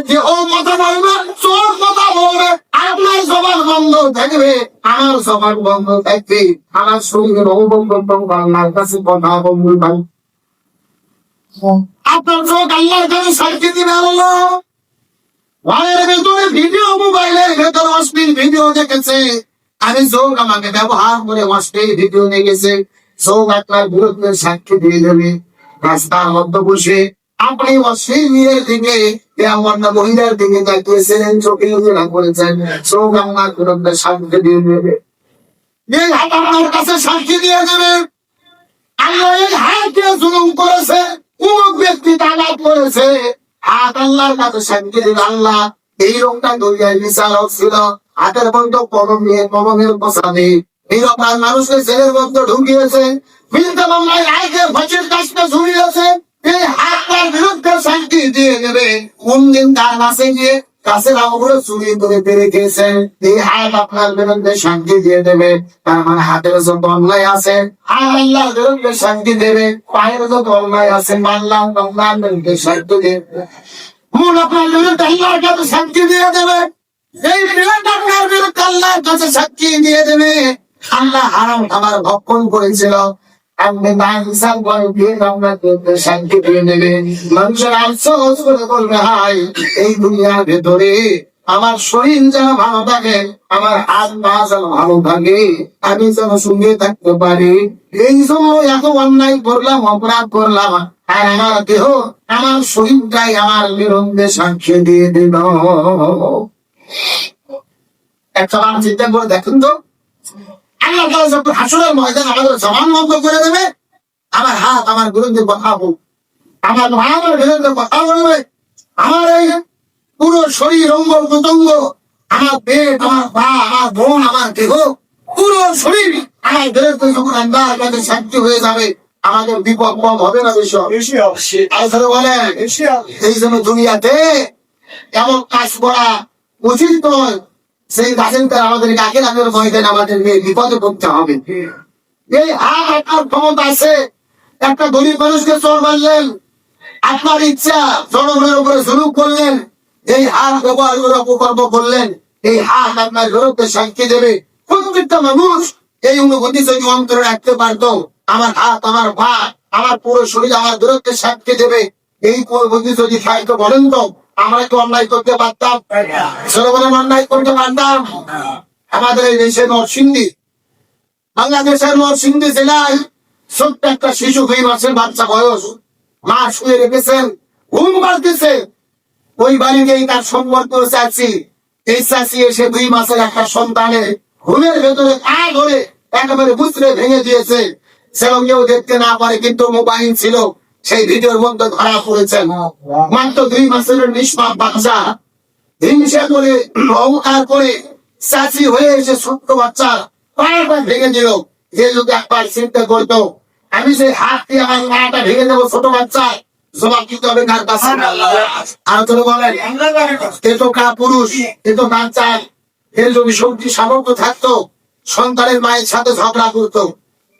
দেহ কথা বলবে, চোখ কথা বলবে, আপনার জবান বন্ধ থাকবে, আমার জবান বন্ধ থাকবে, আমার শরীরের আল্লাহর কাছে কথা বলবে। আপনার চোখ আল্লাহর কাছে সাক্ষী দিবে। আল্লাহ ঘরের ভেতরে ভিডিও, মোবাইলের ভেতরে অশ্লীল ভিডিও দেখেছে, আমি চোখ আমাকে ব্যবহার করে অশ্লীল ভিডিও নিয়ে গেছে, চোখ আপনার বিরুদ্ধে সাক্ষী দিয়ে দেবে। রাস্তার মধ্যে বসে আপনি অশ্লীল মেয়ের দিকে, অন্য মহিলার দিকে তাকিয়েছিলেন, চোখে ঘৃণা করেছেন, চোখ আমার বিরুদ্ধে সাক্ষী দিয়ে দেবে। এই হাত আপনার কাছে সাক্ষী দিয়ে দেবে। আল্লাহ এই হাত দিয়ে জুলুম করেছে, অমুক ব্যক্তি তাগাদ করেছে, হাত আল্লাহর কাছে সাক্ষী দিল। আল্লাহ এই লোকটা দুনিয়ায় বিচারক ছিল, হাতের মধ্যে কলম নিয়ে কলমের পোষা নেই, এই রকম মানুষকে জেলের মধ্যে ঢুকিয়েছে, মিথ্যা মামলায় আগে ফাঁসির কাজটা ঝুলিয়েছে, এই হাতটার বিরুদ্ধে সাক্ষী দিয়ে দেবে। কোন দিন তার কাছে গিয়ে কাছের আঙুলে চুরি করে পেরে খেয়েছেন, এই হাত আপনার বিরুদ্ধে সাক্ষী দিয়ে দেবে। তার মানে হাতের যত অন্যায় আছে হাত আল্লাহর বিরুদ্ধে সাক্ষী দেবে, পায়ের যত অন্যায় আছে মানলাম আল্লাহর বিরুদ্ধে সাক্ষী দেবে, মন আপনার বিরুদ্ধে আল্লাহর কাছে সাক্ষী দিয়ে দেবে। এই বিরুদ্ধে আপনার বিরুদ্ধে আল্লাহর কাছে সাক্ষী দিয়ে দেবে। আল্লাহ হারাম খাবার ভক্ষণ করেছিল, আপনি না হিসাব করে দিয়ে আপনার বিরুদ্ধে সাক্ষী দিয়ে দেবে। মানুষের আফসোস করে বলবে, হাই এই দুনিয়ার ভেতরে আমার শরীর যেন ভালো থাকে, আমার হাত পা যেন ভালো থাকে, আমি যেন সঙ্গে থাকতে পারি, এই জন্য এত অন্যায় করলাম, অপরাধ করলাম, আর আমার দেহ আমার শরীরটাই আমার বিরুদ্ধে সাক্ষী দিয়ে দিল। একটা বার চিন্তা করে দেখুন তো, আল্লাহ তাআলা যখন হাসরের ময়দান আমাদের জবান বন্ধ করে দেবে, আমার হাত আমার বিরুদ্ধে কথা বলবে, আমার ভাইয়ের বিরুদ্ধে কথা বলবে, আমার এই পুরো শরীর অঙ্গ প্রত্যঙ্গ, আমার পেট, আমার পা, আমার বোন, আমার দেহ, পুরো শরীর আমার বিরুদ্ধে যখন আল্লাহর কাছে সাক্ষী হয়ে যাবে, আমাদের বিপদ কম হবে না? বেশি হবে। বলেন এই জন্য দুনিয়াতে এমন কাজ করা উচিত নয়, সেই গাছের আমাদের কাকে আমাদের ময়দানে আমাদেরকে বিপদে পড়তে হবে। এই হাত আপনার ক্ষমতা আছে, একটা গরিব মানুষকে চোর মারলেন, আপনার ইচ্ছা জনগণের উপরে জুলুম করলেন, এই হাত ব্যবহার করে অপকর্ম করলেন, এই হাত আপনার বিরুদ্ধে সাক্ষী দেবে। প্রত্যেকটা মানুষ এই অনুভূতি যদি অন্তরে রাখতে পারতো, আমার হাত, আমার পা, আমার পুরো শরীর আমার বিরুদ্ধে সাক্ষী দেবে, এই অনুভূতি যদি থাকতো, বলেন তো আমরা তো অন্যায় করতে পারতাম? জনগণের অন্যায় করতে পারতাম? আমাদের এই দেশের নরসিংদী, বাংলাদেশের নরসিংদী জেলায় ছোট্ট একটা শিশু, 2 মাসের বাচ্চা বয়স, মা শুয়ে রেখেছেন, ঘুম পাড়তেছে, ওই বাড়িতেই তার সম্পর্ক চাচ্ছি, এই চাষি এসে 2 মাসের একটা সন্তানের ঘুমের ভেতরে পা ধরে একেবারে বুঝতে ভেঙে দিয়েছে। সেরকম কেউ দেখতে না পারে, কিন্তু মোবাইল ছিল, সেই ভিডিওর মধ্যে ধরা পড়েছেন। মাত্র 2 মাসের নিষ্পাপ বাচ্চা হিংসা করে অহংকার করে চাষি হয়ে এসে ছোট্ট বাচ্চা পাটা ভেঙে দিল। যে যদি একবার চিন্তা করতো, আমি সেই হাত দিয়ে আমার মাটা ভেঙে দেবো, ছোট বাচ্চা জবাব দিতে হবে কার কাছে? আর তো বলেন, এ তো পুরুষ, এ তো বাচ্চা, এর যদি শক্তি সামর্থ্য থাকতো সন্তানের মায়ের সাথে ঝগড়া করতো,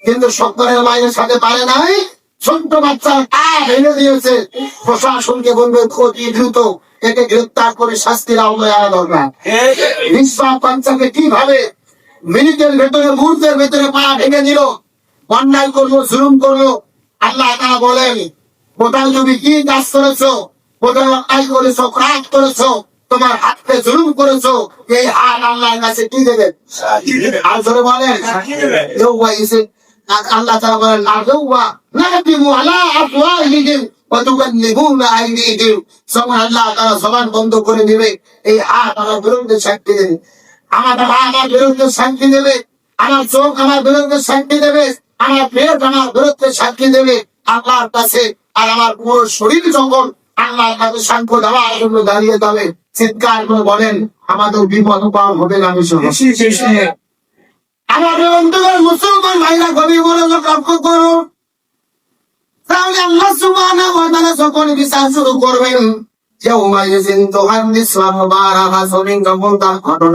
কিন্তু সন্তানের মায়ের সাথে পারে নাই, ছোট্ট বাচ্চা পা ভেঙে দিয়েছে। প্রশাসনকে বলবে অতি দ্রুত একে গ্রেপ্তার করে শাস্তির আওতায় আনা দরকার। নিষ্পাপ বাচ্চাকে কিভাবে মিনিটের ভেতরে, মুহূর্তের ভেতরে পা ভেঙে দিল, অন্যায় করলো, জুলুম করলো। আল্লাহ তাআলা বলেন, কোথায় তুমি কি কাজ করেছো, কোথায় অন্যায় করেছো, অপরাধ করেছো, তোমার হাতকে জুলুম করেছো, এই হাত আল্লাহর কাছে কি দেবে? আর ধরে বলেন আল্লাহ তাআলা বলেন, আল্লাহ তাআলা জবান বন্ধ করে দিবে, এই হাত আমার বিরুদ্ধে সাক্ষী দেবে, আমার পা আমার বিরুদ্ধে সাক্ষী দেবে, আমার চোখ আমার বিরুদ্ধে সাক্ষী দেবে, আমার পেট আমার বিরুদ্ধে সাক্ষী দেবে আল্লাহর কাছে। আর আমার পুরো শরীর যখন আল্লাহর কাছে সাক্ষ্য দেওয়ার জন্য দাঁড়িয়ে যাবে, চিৎকার করে বলেন, আমাদের বিপদ পার হবে না? আমাদের অন্তরের মুসলমান ভাইরা গভীর মনোযোগ লক্ষ্য করুন, তাহলে আল্লাহ সুবহানাহু ওয়া তাআলা যখন বিচার শুরু করবেন, যে ওমাইজিন তোহান ইসলাম বারা হাসরিন যখন তার ঘটনা